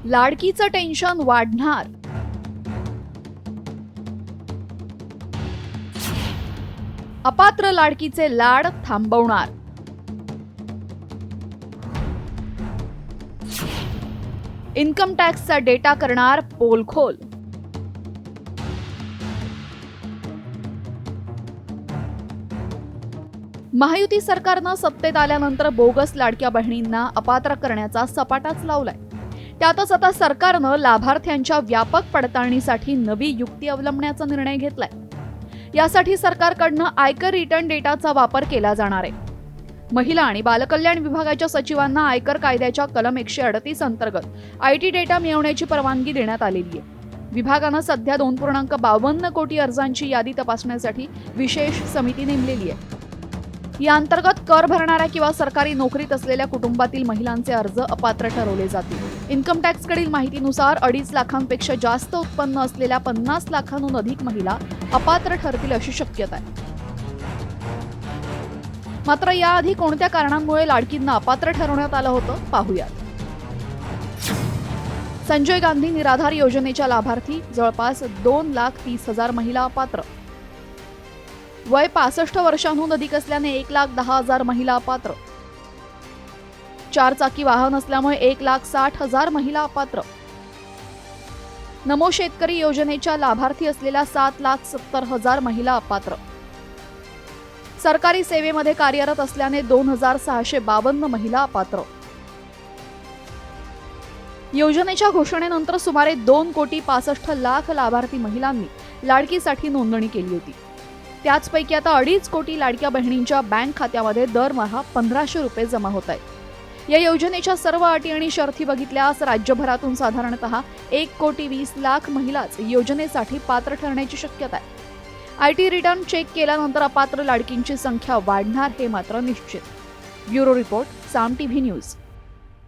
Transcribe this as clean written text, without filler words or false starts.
लाडकीचं tension वाढणार. अपात्र लाडकीचे लाड थांबवणार. Income टॅक्सचा data करणार पोलखोल. महायुती सरकारनं सत्तेत आल्यानंतर बोगस लाडक्या बहिणींना अपात्र करण्याचा सपाटाच लावलाय. त्यातच आता सरकारनं लाभार्थ्यांच्या व्यापक पडताळणीसाठी नवी युक्ती अवलंबण्याचा निर्णय घेतलाय. यासाठी सरकारकडनं आयकर रिटर्न डेटाचा वापर केला जाणार आहे. महिला आणि बालकल्याण विभागाच्या सचिवांना आयकर कायद्याच्या कलम 138 अंतर्गत आयटी डेटा मिळवण्याची परवानगी देण्यात आलेली आहे. विभागानं सध्या 2.52 कोटी अर्जांची यादी तपासण्यासाठी विशेष समिती नेमलेली आहे. या अंतर्गत कर भरणाऱ्या किंवा सरकारी नोकरीत असलेल्या कुटुंबातील महिलांचे अर्ज अपात्र ठरवले जातील. इन्कम टॅक्सकडील माहितीनुसार 2.5 लाखांपेक्षा जास्त उत्पन्न असलेल्या 50 लाखांहून अधिक महिला अपात्र ठरतील अशी शक्यता आहे. मात्र याआधी कोणत्या कारणांमुळे लाडकींना अपात्र ठरवण्यात आलं होतं पाहूयात. संजय गांधी निराधार योजनेच्या लाभार्थी जवळपास 2,30,000 महिला अपात्र. वय 65 वर्षांहून अधिक असल्याने 1,10,000 महिला अपात्र. 4 चाकी वाहन असल्यामुळे 1,60,000 महिला अपात्र. नमो शेतकरी योजनेच्या लाभार्थी असलेल्या 7,70,000 महिला अपात्र. सरकारी सेवेमध्ये कार्यरत असल्याने 2,652 महिला अपात्र. योजनेच्या घोषणेनंतर सुमारे 2,65,00,000 लाभार्थी महिलांनी लाडकीसाठी नोंदणी केली होती. त्याचपैकी आता 2.5 कोटी लाडक्या बहिणींच्या बँक खात्यामध्ये दरमहा 1,500 रुपये जमा होत आहेत. या योजनेच्या सर्व अटी आणि शर्ती बघितल्यास राज्यभरातून साधारणतः 1,20,00,000 महिलाच योजनेसाठी पात्र ठरण्याची शक्यता आहे. आयटी रिटर्न चेक केल्यानंतर अपात्र लाडकींची संख्या वाढणार हे मात्र निश्चित. ब्युरो रिपोर्ट, साम टीव्ही न्यूज.